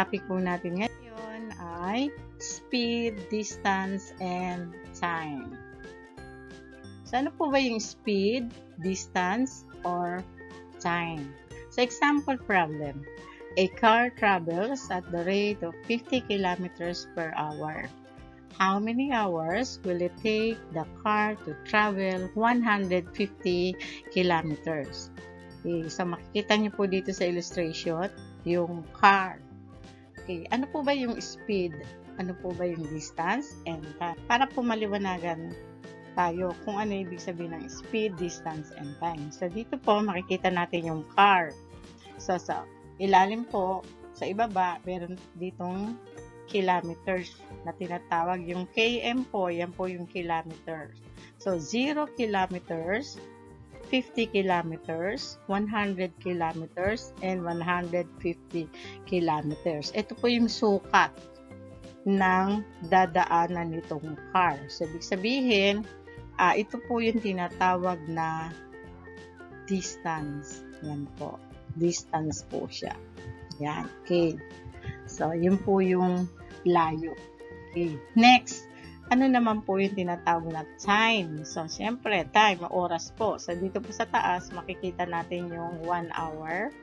topic po natin ngayon ay speed, distance, and time. So, ano po ba yung speed, distance, or time? So, example problem. A car travels at the rate of 50 kilometers per hour. How many hours will it take the car to travel 150 kilometers? Okay, so makikita niyo po dito sa illustration, yung car. Okay, ano po ba yung speed? Ano po ba yung distance? And time? Para po maliwanagan tayo kung ano ibig sabihin ng speed, distance, and time. So, dito po makikita natin yung car. So, sa ilalim po, sa ibaba, meron ditong kilometers na tinatawag. Yung km po, yan po yung kilometers. So, 0 kilometers, 50 kilometers, 100 kilometers, and 150 kilometers. Ito po yung sukat ng dadaanan nitong car. So, ibig sabihin, ito po yung tinatawag na distance. Yan po. Distance po siya. Yan. Okay. So, yun po yung layo. Okay. Next, ano naman po yung tinatawag na time? So, siyempre, time, oras po. So, dito po sa taas, makikita natin yung 1 hour,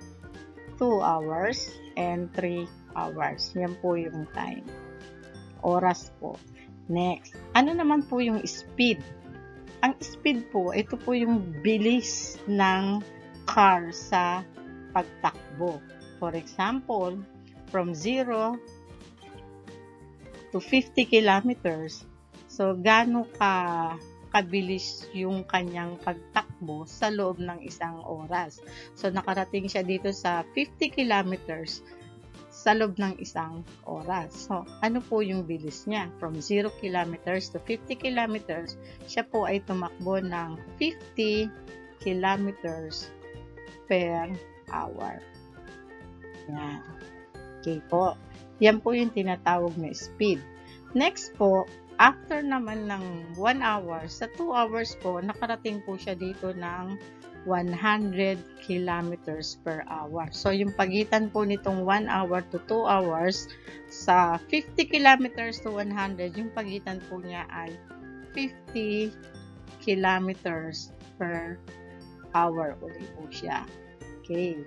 2 hours, and 3 hours. Yan po yung time. Oras po. Next, ano naman po yung speed? Ang speed po, ito po yung bilis ng car sa pagtakbo. For example, from 0 to 50 kilometers, so gaano kabilis yung kanyang pagtakbo sa loob ng isang oras. So nakarating siya dito sa 50 kilometers sa loob ng isang oras. So ano po yung bilis niya? From 0 kilometers to 50 kilometers, siya po ay tumakbo ng 50 kilometers per hour. Yan. Okay po. Yan po yung tinatawag na speed. Next po, after naman ng 1 hour, sa 2 hours po, nakarating po siya dito ng 100 kilometers per hour. So, yung pagitan po nitong 1 hour to 2 hours, sa 50 kilometers to 100, yung pagitan po niya ay 50 kilometers per hour ulit po siya. Okay.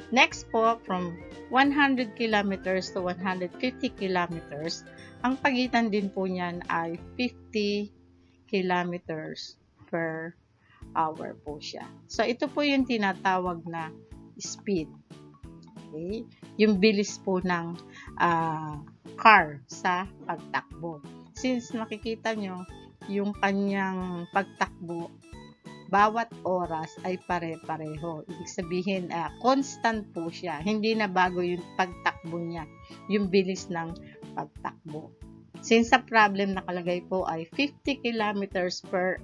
Next po, from 100 kilometers to 150 kilometers, ang pagitan din po niyan ay 50 kilometers per hour po siya. So, ito po yung tinatawag na speed. Okay? Yung bilis po ng car sa pagtakbo. Since nakikita nyo, yung kanyang pagtakbo, bawat oras ay pare-pareho. Ibig sabihin, constant po siya. Hindi na bago yung pagtakbo niya, yung bilis ng pagtakbo. Since sa problem nakalagay po ay 50 kilometers per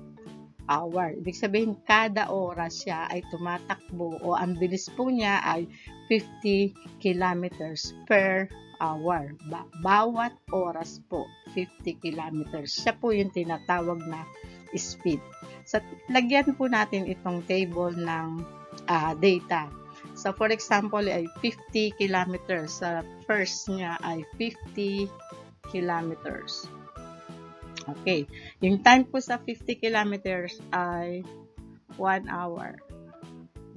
hour. Ibig sabihin, kada oras siya ay tumatakbo o ang bilis po niya ay 50 kilometers per hour. Bawat oras po, 50 kilometers. Siya po yung tinatawag na speed. So, lagyan po natin itong table ng data. So, for example, ay 50 kilometers. Sa first niya ay 50 kilometers. Okay. Yung time po sa 50 kilometers ay 1 hour.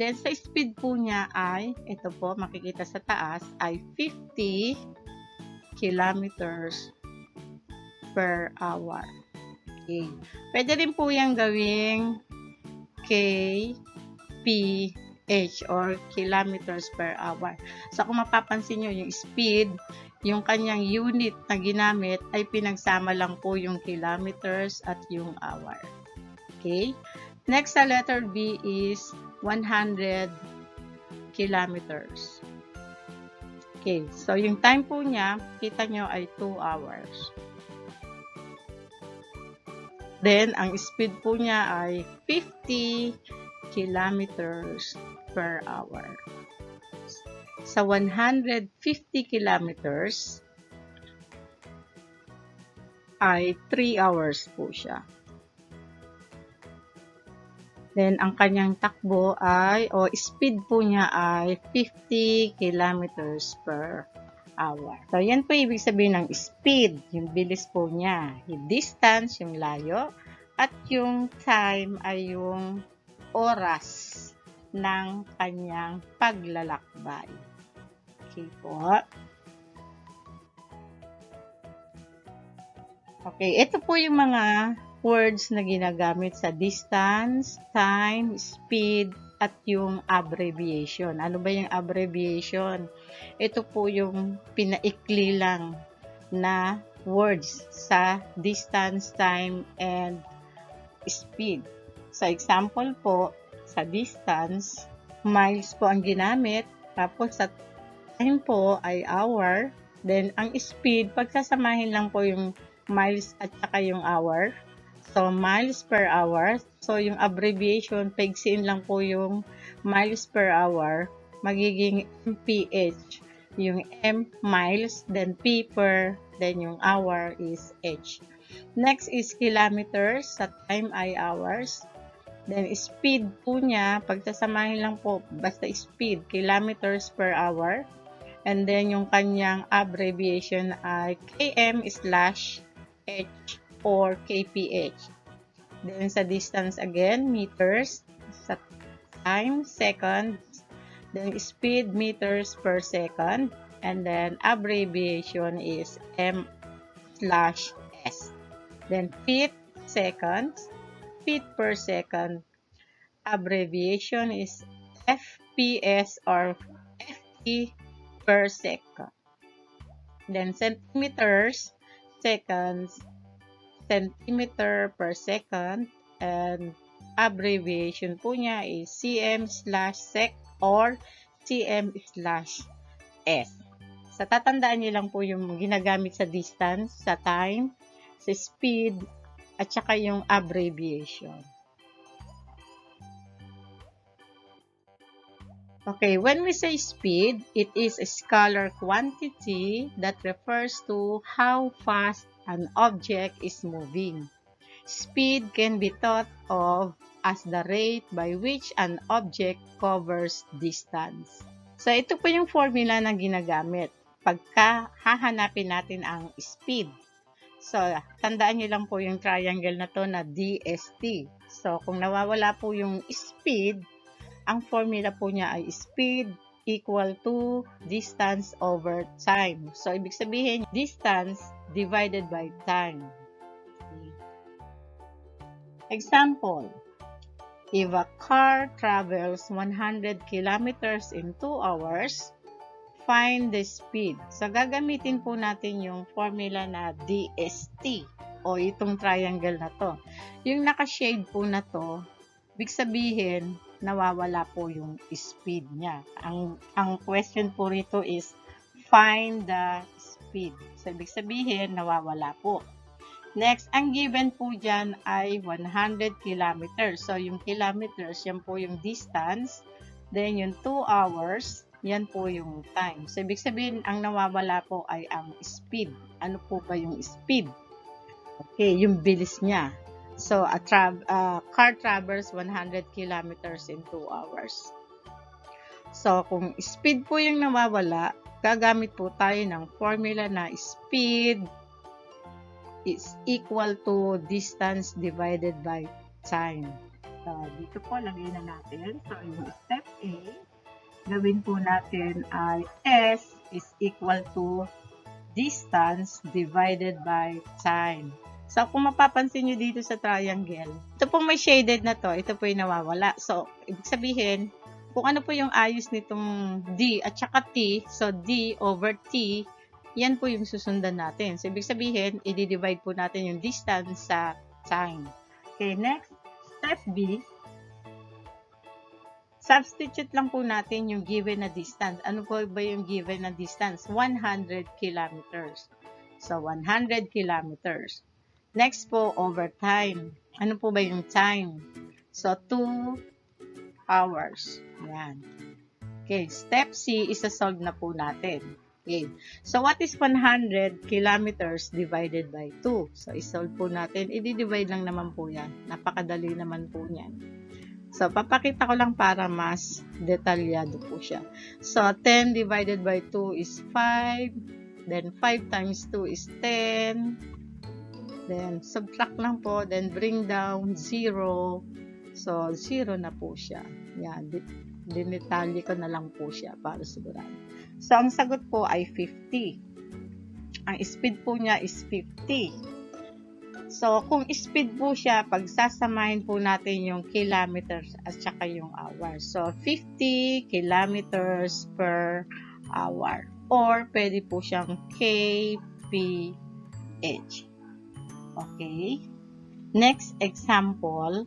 Then, sa speed po niya ay, ito po, makikita sa taas, ay 50 kilometers per hour. Okay. Pwede rin po yung gawing kph or kilometers per hour. So, kung mapapansin nyo, yung speed, yung kanyang unit na ginamit ay pinagsama lang po yung kilometers at yung hour. Okay? Next sa letter B is 100 kilometers. Okay. So, yung time po niya, kita nyo ay 2 hours. Then, ang speed po niya ay 50 kilometers per hour. Sa 150 kilometers ay 3 hours po siya. Then, ang kanyang takbo ay, o speed po niya ay 50 kilometers per hour. So, yan po ibig sabihin ng speed, yung bilis po niya. Yung distance, yung layo. At yung time ay yung oras ng kanyang paglalakbay. Okay po. Okay, ito po yung mga words na ginagamit sa distance, time, speed, at yung abbreviation. Ano ba yung abbreviation? Ito po yung pinaikli lang na words sa distance, time, and speed. Sa example po, sa distance, miles po ang ginamit. Tapos sa time po ay hour. Then ang speed, pagsasamahin lang po yung miles at saka yung hour. So, miles per hour. So, yung abbreviation, paigsiin lang po yung miles per hour. Magiging MPH. Yung M, miles, then P per, then yung hour is H. Next is kilometers. Sa time ay hours. Then, speed po niya, pagsasamahin lang po, basta speed, kilometers per hour. And then, yung kanyang abbreviation ay km/h or kph. Then, sa distance again, meters. Sa time, seconds. Then, speed, meters per second. And then, abbreviation is m/s. Then, feet, seconds. Feet per second. Abbreviation is fps or ft per second. Then, centimeters, seconds, centimeter per second, and abbreviation po niya is cm/sec or cm/s. Sa tatandaan niyo lang po yung ginagamit sa distance, sa time, sa speed, at saka yung abbreviation. Okay, when we say speed, it is a scalar quantity that refers to how fast an object is moving. Speed can be thought of as the rate by which an object covers distance. So, ito po yung formula na ginagamit pagka hahanapin natin ang speed. So, tandaan nyo lang po yung triangle na to na DST. So, kung nawawala po yung speed, ang formula po niya ay speed equal to distance over time. So, ibig sabihin, distance divided by time. Example, if a car travels 100 kilometers in 2 hours, find the speed. So, gagamitin po natin yung formula na DST o itong triangle na to. Yung naka-shade po na to, ibig sabihin, nawawala po yung speed niya. Ang question po rito is, find the speed. So, ibig sabihin, nawawala po. Next, ang given po dyan ay 100 kilometers. So, yung kilometers, yan po yung distance. Then, yung 2 hours, yan po yung time. So, ibig sabihin, ang nawawala po ay ang speed. Ano po ba yung speed? Okay, yung bilis niya. So, a car travels 100 kilometers in 2 hours. So, kung speed po yung nawawala, gagamit po tayo ng formula na speed is equal to distance divided by time. So, dito po, lagay na natin. So, yung step A, gawin po natin ay S is equal to distance divided by time. So, kung mapapansin nyo dito sa triangle, ito pong may shaded na to, ito po yung nawawala. So, ibig sabihin, kung ano po yung ayos nitong D at saka T, so D over T, yan po yung susundan natin. So, ibig sabihin, i-divide po natin yung distance sa time. Okay, next, step B, substitute lang po natin yung given na distance. Ano po ba yung given na distance? 100 kilometers. So, 100 kilometers. Next po, over time. Ano po ba yung time? So, 2 hours. Yan. Okay, step C, isa-solve na po natin. Okay. So, what is 100 kilometers divided by 2? So, isolve po natin. I-divide lang naman po yan. Napakadali naman po yan. So, papakita ko lang para mas detalyado po siya. So, 10 divided by 2 is 5. Then, 5 times 2 is 10. Then, subtract lang po. Then, bring down 0. So, 0 na po siya. Yan. Dinetalye ko na lang po siya para sigurado. So, ang sagot po ay 50. Ang speed po niya is 50. So, kung speed po siya, pagsasamahin po natin yung kilometers at saka yung hour. So, 50 kilometers per hour. Or, pwede po siyang kph. Okay? Next example.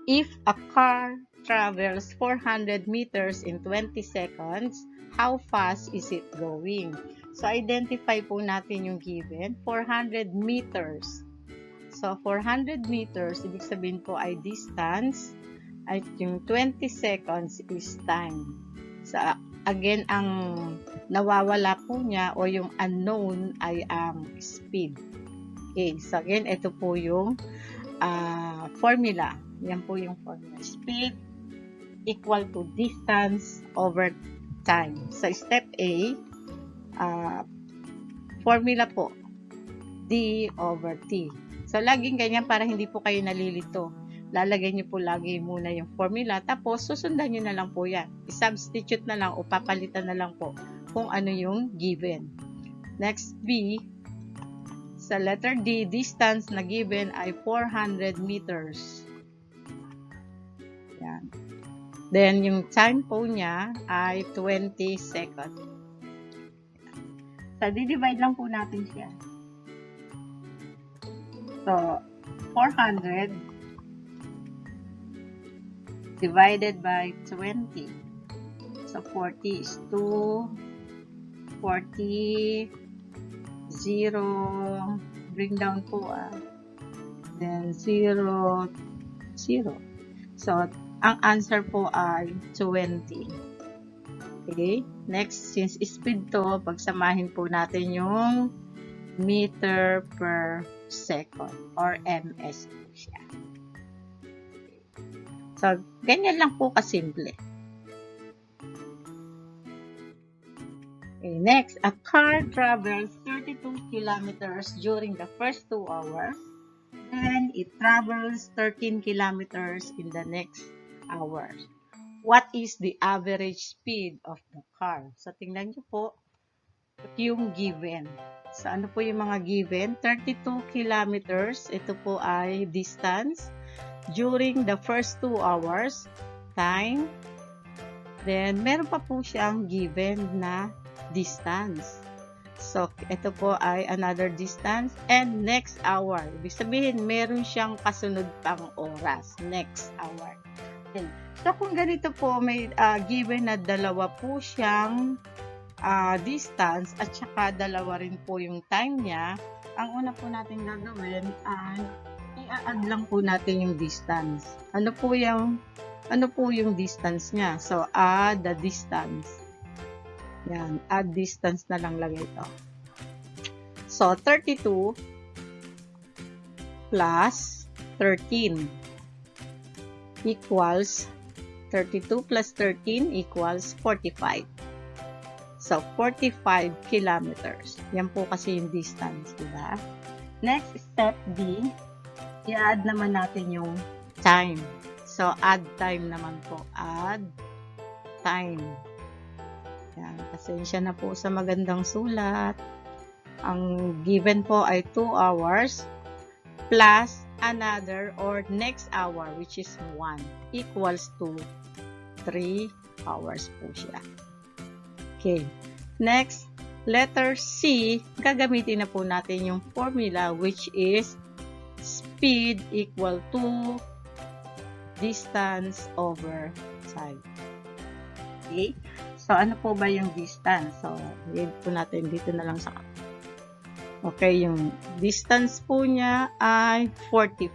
If a car travels 400 meters in 20 seconds, how fast is it going? So, identify po natin yung given, 400 meters. So, 400 meters, ibig sabihin po ay distance, at yung 20 seconds is time. So, again, ang nawawala po niya o yung unknown ay ang speed. Okay, so again, ito po yung formula. Yan po yung formula. Speed equal to distance over time. So, step A, formula po, D over T. So, laging ganyan para hindi po kayo nalilito. Lalagay nyo po lagi muna yung formula, tapos susundan nyo na lang po yan. I-substitute na lang o papalitan na lang po kung ano yung given. Next, B, sa letter D, distance na given ay 400 meters. Yan. Then, yung time po niya ay 20 seconds. So, di-divide lang po natin siya. So, 400 divided by 20. So, 40 is 2, 40, 0, bring down po then 0, 0. So, ang answer po ay 20. Okay, next, since speed to, pagsamahin po natin yung meter per second or ms po siya. So, ganyan lang po kasimple. Okay, next, a car travels 32 kilometers during the first 2 hours. Then, it travels 13 kilometers in the next hour. What is the average speed of the car? So, tingnan nyo po yung given. So, ano po yung mga given? 32 kilometers. Ito po ay distance. During the first 2 hours, time. Then, meron pa po siyang given na distance. So, ito po ay another distance. And next hour. Ibig sabihin, meron siyang kasunod pang oras. Next hour. Okay. So, kung ganito po, may given na dalawa po siyang distance at saka dalawa rin po yung time niya, ang una po natin gagawin ay i-add lang po natin yung distance. Ano po yung distance niya? So, add the distance. Yan, add distance na lang lagay ito. So, 32 plus 13 equals 32 plus 13 equals 45. So, 45 kilometers. Yan po kasi yung distance, diba? Next, step D, i-add naman natin yung time. So, add time naman po. Add time. Yan, pasensya na po sa magandang sulat. Ang given po ay 2 hours plus another or next hour, which is 1, equals to 3 hours po siya. Okay. Next, letter C, gagamitin na po natin yung formula, which is speed equal to distance over time. Okay? So, ano po ba yung distance? So, yun po natin dito na lang sa okay, yung distance po niya ay 45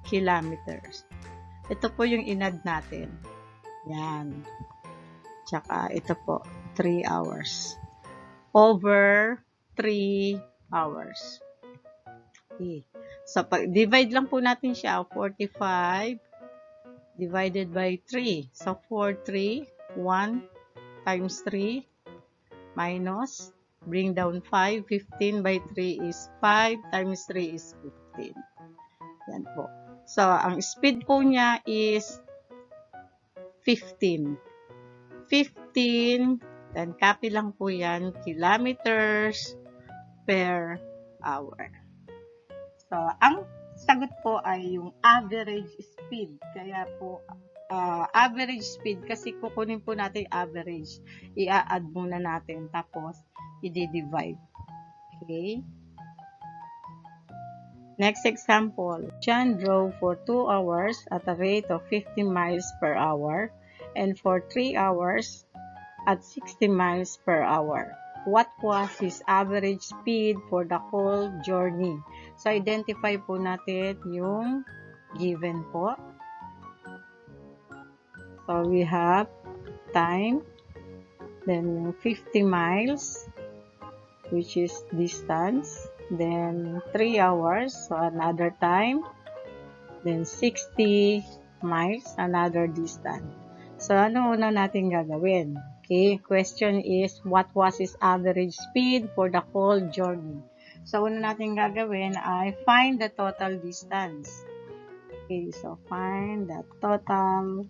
kilometers. Ito po yung inad natin. Yan. Tsaka ito po, 3 hours. Over 3 hours. Okay. So, divide lang po natin siya. 45 divided by 3. So, 4, 3, 1 times 3 minus, bring down 5. 15 by 3 is 5 times 3 is 15. Yan po. So, ang speed po niya is 15. 15, then copy lang po yan, kilometers per hour. So, ang sagot po ay yung average speed. Kaya po, average speed, kasi kukunin po natin average. I-add muna natin, tapos i-divide. Okay? Next example. John drove for 2 hours at a rate of 50 miles per hour and for 3 hours at 60 miles per hour. What was his average speed for the whole journey? So, identify po natin yung given po. So, we have time, then 50 miles, which is distance, then 3 hours, so another time, then 60 miles, another distance. So, ano una natin gagawin? Okay, question is, what was his average speed for the whole journey? So, una natin gagawin ay find the total distance. Okay, so find the total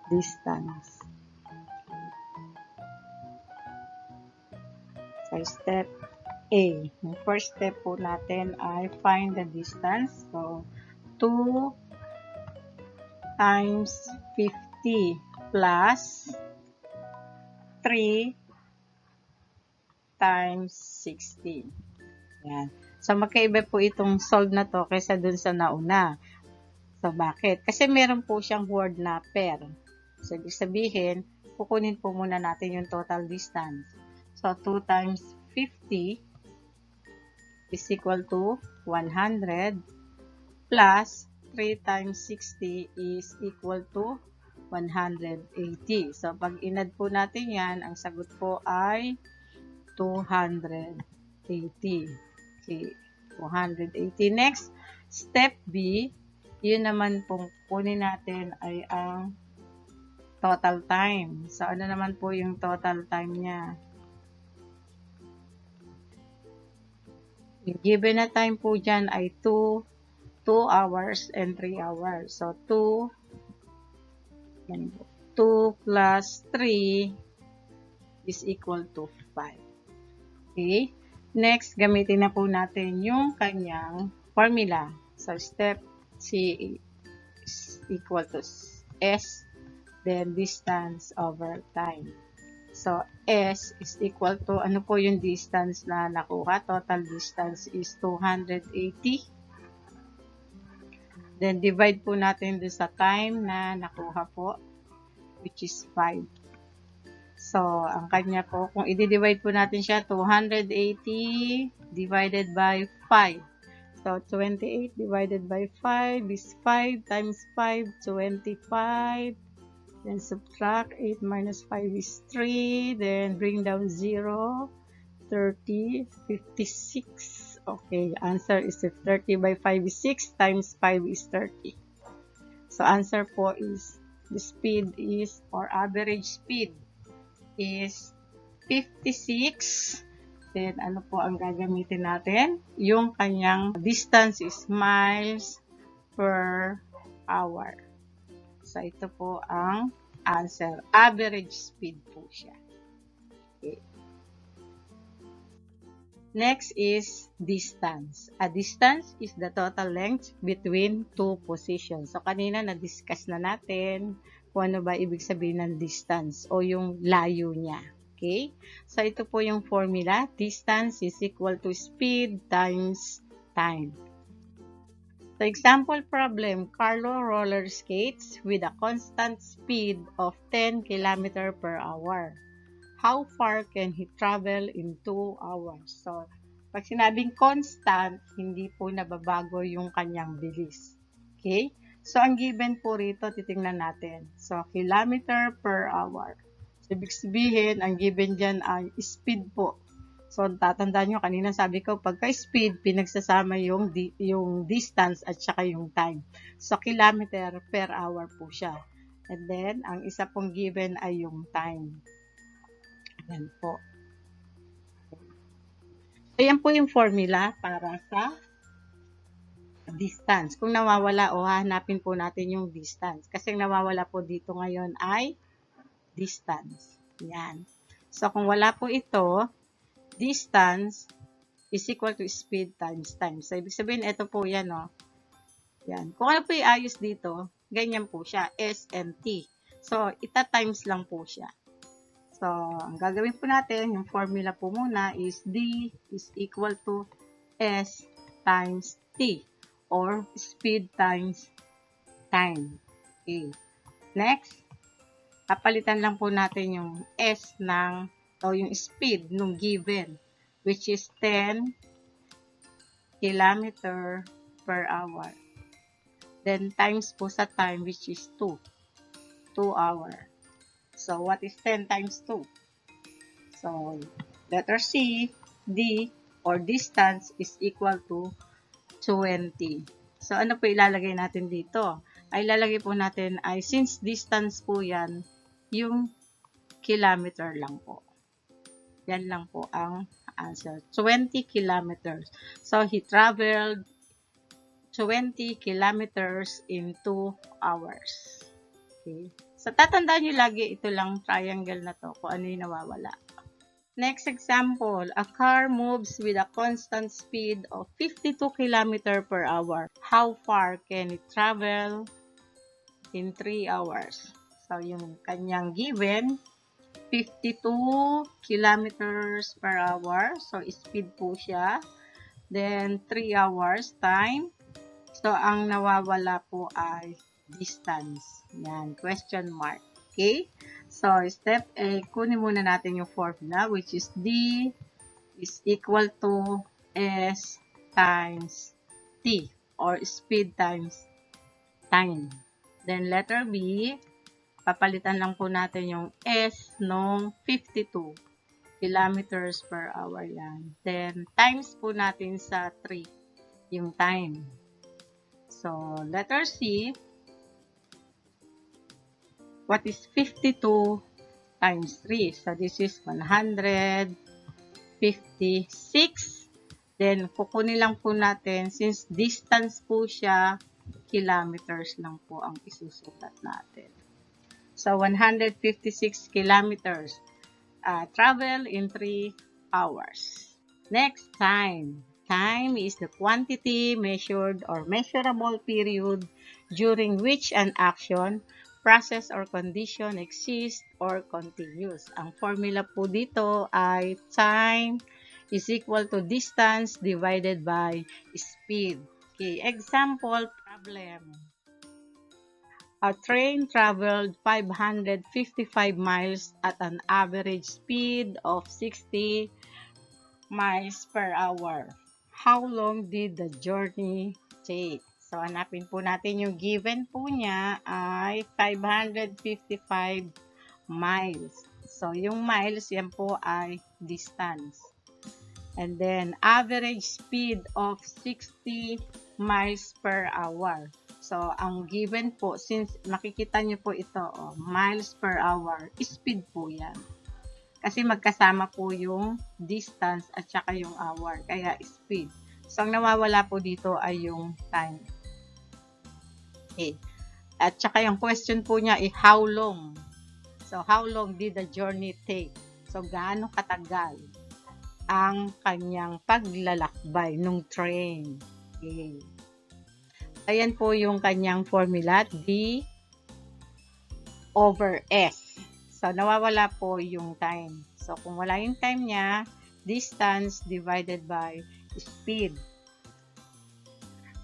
distance. So, step A. Yung first step po natin ay find the distance. So, 2 times 50 plus 3 times 60. Yan. So, magkaiba po itong solve na to kaysa dun sa nauna. So, bakit? Kasi meron po siyang word na per. So, ibig sabihin, kukunin po muna natin yung total distance. So, 2 times 50 is equal to 100 plus 3 times 60 is equal to 180. So, pag inad po natin yan, ang sagot po ay 280. Okay, 280. Next, step B, yun naman pong kunin natin ay ang total time. So, ano naman po yung total time niya? Yung given na time po dyan ay 2 hours and 3 hours. So, 2 plus 3 is equal to 5. Okay? Next, gamitin na po natin yung kanyang formula. So, step C is equal to S, then distance over time. So, S is equal to, ano po yung distance na nakuha? Total distance is 280. Then, divide po natin dun sa time na nakuha po, which is 5. So, ang kanya po, kung i-divide po natin siya, 280 divided by 5. So, 28 divided by 5 is 5 times 5, 25. Then, subtract 8 minus 5 is 3. Then, bring down 0, 30, 56. Okay, answer is 30 by 5 is 6 times 5 is 30. So, answer po is, the speed is, or average speed is 56. Then, ano po ang gagamitin natin? Yung kanyang distance is miles per hour. So, ito po ang answer. Average speed po siya. Okay. Next is distance. A distance is the total length between two positions. So, kanina na-discuss na natin kung ano ba ibig sabihin ng distance o yung layo niya. Okay? So, ito po yung formula. Distance is equal to speed times time. So, example problem, Carlo roller skates with a constant speed of 10 km per hour. How far can he travel in 2 hours? So, pag sinabing constant, hindi po nababago yung kanyang bilis. Okay? So, ang given po rito, titingnan natin. So, kilometer per hour. So, ibig sabihin, ang given dyan ay speed po. So, tatandaan nyo, kanina sabi ko, pagka speed, pinagsasama yung distance at saka yung time. So, kilometer per hour po siya. And then, ang isa pong given ay yung time. Ayan po. Ayan po yung formula para sa distance. Kung nawawala o hahanapin po natin yung distance. Kasi nawawala po dito ngayon ay distance. Yan. So, kung wala po ito, distance is equal to speed times time. So, ibig sabihin, ito po yan, no? Yan. Kung ano po iayos dito, ganyan po siya, S and T. So, ita-times lang po siya. So, ang gagawin po natin, yung formula po muna is D is equal to S times T or speed times time. Okay. Next, papalitan lang po natin yung S ng o yung speed nung given, which is 10 kilometer per hour. Then, times po sa time, which is 2 hour. So, what is 10 times 2? So, letter C, D, or distance is equal to 20. So, ano po ilalagay natin dito? Ay ilalagay po natin ay, since distance po yan, yung kilometer lang po. Yan lang po ang answer. 20 kilometers. So, he traveled 20 kilometers in 2 hours. Okay. So, tatandaan nyo lagi, ito lang triangle na to, kung ano yung nawawala. Next example, a car moves with a constant speed of 52 km per hour. How far can it travel in 3 hours? So, yung kanyang given, 52 kilometers per hour. So, speed po siya. Then, 3 hours time. So, ang nawawala po ay distance. Yan, question mark. Okay? So, step A, kunin muna natin yung formula, which is D is equal to S times T, or speed times time. Then, letter B, papalitan lang po natin yung S nung 52 kilometers per hour yan. Then, times po natin sa 3 yung time. So, letter C, what is 52 times 3? So, this is 156. Then, kukunin lang po natin, since distance po siya, kilometers lang po ang isusulat natin. So, 156 kilometers. Travel in 3 hours. Next, time. Time is the quantity measured or measurable period during which an action, process, or condition exists or continues. Ang formula po dito ay time is equal to distance divided by speed. Okay, example problem. A train traveled 555 miles at an average speed of 60 miles per hour. How long did the journey take? So, hanapin po natin yung given po niya ay 555 miles. So, yung miles, yan po ay distance. And then, average speed of 60 miles per hour. So, ang given po, since nakikita nyo po ito, miles per hour, speed po yan. Kasi magkasama po yung distance at saka yung hour, kaya speed. So, ang nawawala po dito ay yung time. Okay. At saka yung question po niya ay how long? So, how long did the journey take? So, gaano katagal ang kanyang paglalakbay nung train? Okay. Ayan po yung kanyang formula, D over S. So, nawawala po yung time. So, kung wala yung time niya, distance divided by speed.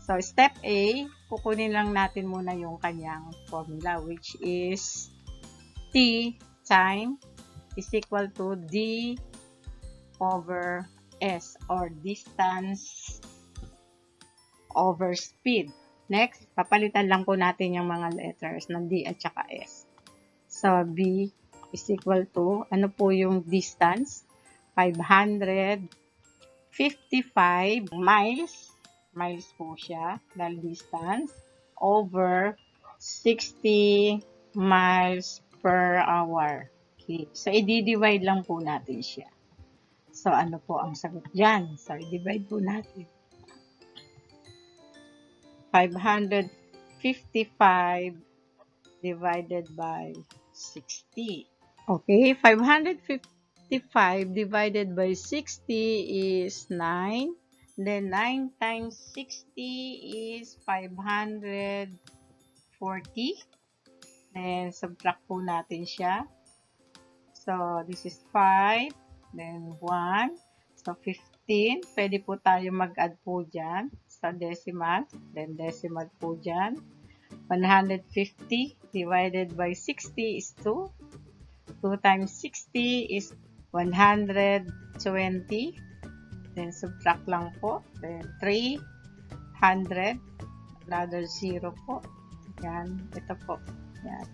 So, step A, kukunin lang natin muna yung kanyang formula, which is T, time, is equal to D over S, or distance over speed. Next, papalitan lang po natin yung mga letters ng D at saka S. So, B is equal to, ano po yung distance? 555 miles po siya, dahil distance, over 60 miles per hour. Okay. So, i-divide lang po natin siya. So, ano po ang sagot dyan? So, i-divide po natin. 555 divided by 60. Okay, 555 divided by 60 is 9. Then 9 times 60 is 540. Then subtract po natin siya. So this is 5. Then 1. So 15. Pwede po tayo mag-add po dyan sa decimal. Then decimal po dyan. 150 divided by 60 is 2. 2 times 60 is 120. Then, subtract lang po. Then, 300. Another 0 po. Yan. Ito po. Yan.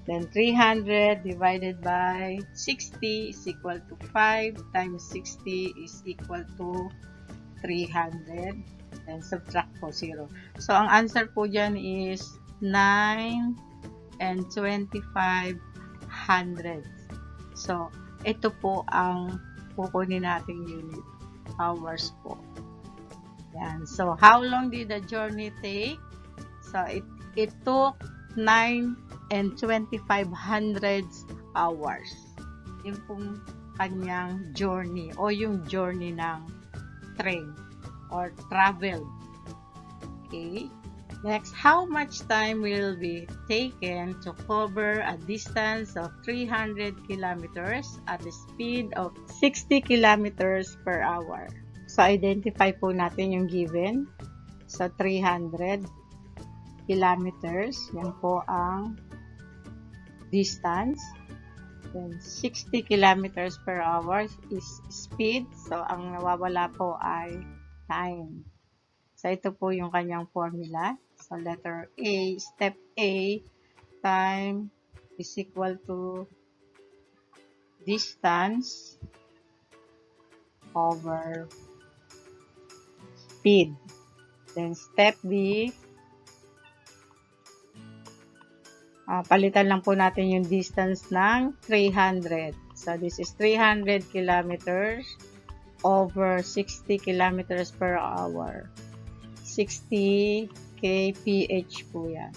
Then, 300 divided by 60 is equal to 5 times 60 is equal to 300. Then, subtract po 0. So, ang answer po dyan is 9 and 25 hundred. So, ito po ang kukunin nating unit hours po. Yan. So, how long did the journey take? So, it took 9 and 25 hundredths hours. Yung pong kanyang journey o yung journey ng train or travel. Okay. Next, how much time will be taken to cover a distance of 300 kilometers at the speed of 60 kilometers per hour? So, identify po natin yung given. So, 300 kilometers. Yan po ang distance. Then, 60 kilometers per hour is speed. So, ang nawawala po ay time. So, ito po yung kanyang formula. So, letter A, step A, time is equal to distance over speed. Then, step B, palitan lang po natin yung distance ng 300. So, this is 300 kilometers over 60 kilometers per hour. 60 kph po yan.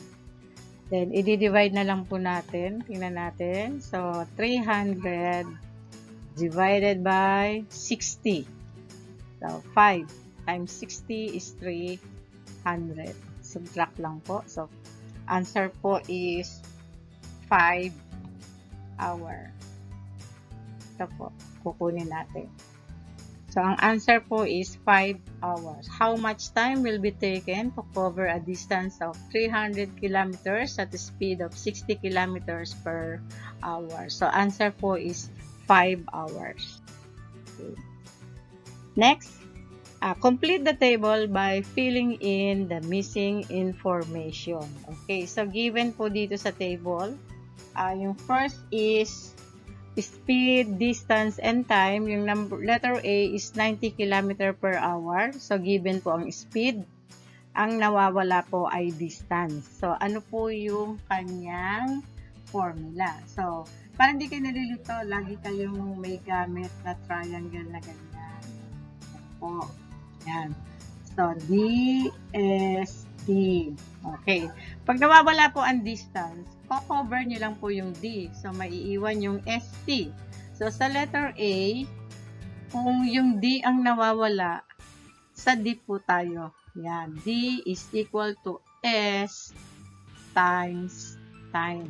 Then, i-divide na lang po natin. Tingnan natin. So, 300 divided by 60. So, 5 times 60 is 300. Subtract lang po. So, answer po is 5 hour. Ito po. Kukunin natin. So, ang answer po is 5 hours. How much time will be taken to cover a distance of 300 kilometers at the speed of 60 kilometers per hour? So, answer po is 5 hours. Okay. Next, complete the table by filling in the missing information. Okay, so given po dito sa table, yung first is speed, distance, and time. Yung letter A is 90 km per hour. So, given po ang speed. Ang nawawala po ay distance. So, ano po yung kanyang formula? So, para hindi kayo nalilito, lagi kayong may gamit na triangle na ganyan. Yan po. Yan. So, DST. Okay. Pag nawawala po ang distance, co-cover nyo lang po yung D. So, maiiwan yung ST. So, sa letter A, kung yung D ang nawawala, sa D po tayo. Yan. D is equal to S times time.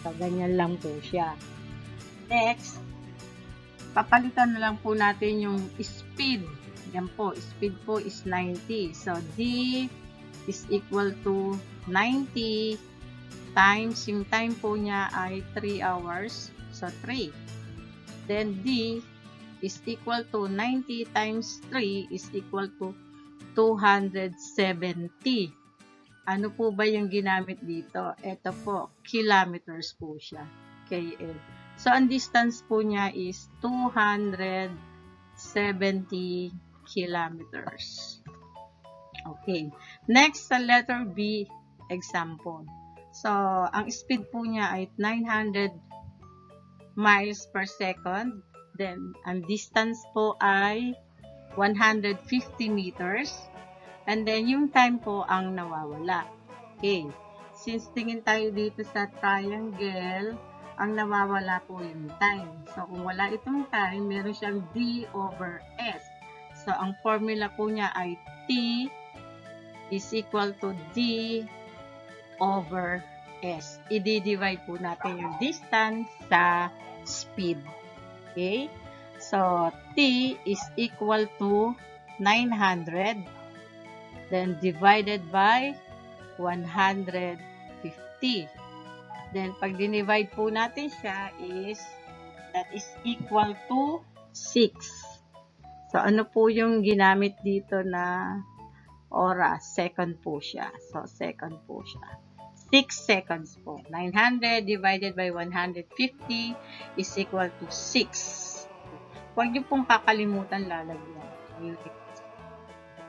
So, ganyan lang po siya. Next, papalitan na lang po natin yung speed. Yan po. Speed po is 90. So, D is equal to 90 times, yung time po niya ay 3 hours. So, 3. Then, D is equal to 90 times 3 is equal to 270. Ano po ba yung ginamit dito? Ito po, kilometers po siya. KL. So, ang distance po niya is 270 kilometers. Okay. Next, sa letter B, example. So, ang speed po niya ay 900 miles per second. Then, ang distance po ay 150 meters. And then, yung time po ang nawawala. Okay. Since tingin tayo dito sa triangle, ang nawawala po yung time. So, kung wala itong time, meron siyang D over S. So, ang formula po niya ay T is equal to D over S. I-divide po natin yung distance sa speed. Okay? So, T is equal to 900, then divided by 150. Then, pag dinivide po natin siya that is equal to 6. So, ano po yung ginamit dito na oras? Second po siya. So, second po siya. 6 seconds po. 900 divided by 150 is equal to 6. Huwag niyo pong kakalimutan lalagyan.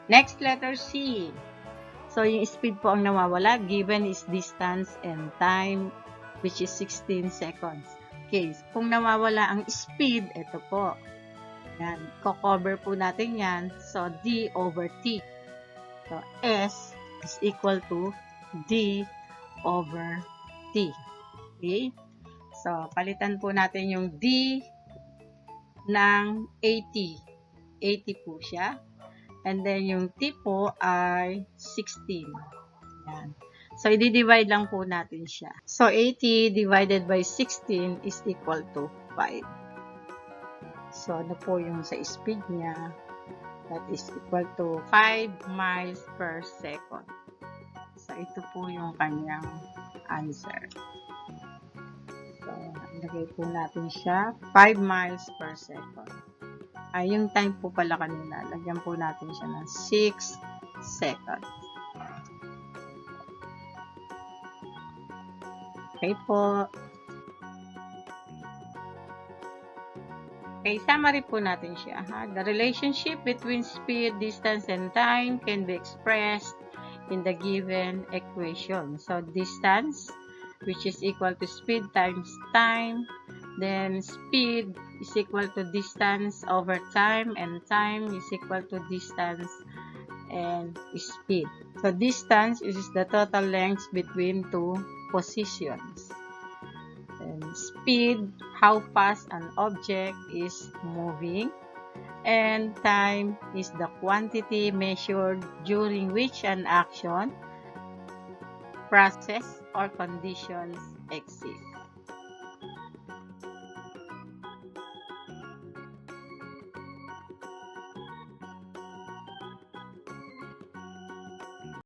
Next, letter C. So, yung speed po ang nawawala. Given is distance and time, which is 16 seconds. Okay, kung nawawala ang speed, ito po. Yan, ko-cover po natin yan. So, D over T. So, S is equal to D over T. Okay? So, palitan po natin yung D ng 80. 80 po siya. And then, yung T po ay 16. Yan. So, i-divide lang po natin siya. So, 80 divided by 16 is equal to 5. So, ano po yung sa speed niya? That is equal to 5 miles per second. So, ito po yung kanyang answer. So, ilagay po natin siya. 5 miles per second. Ay, yung time po pala kanina. Lagyan po natin siya ng 6 seconds. Okay po. Okay, summary po natin siya. The relationship between speed, distance, and time can be expressed in the given equation. So, distance, which is equal to speed times time. Then, speed is equal to distance over time, and time is equal to distance and speed. So, distance is the total length between two positions. And speed, how fast an object is moving. And time is the quantity measured during which an action, process, or conditions exist.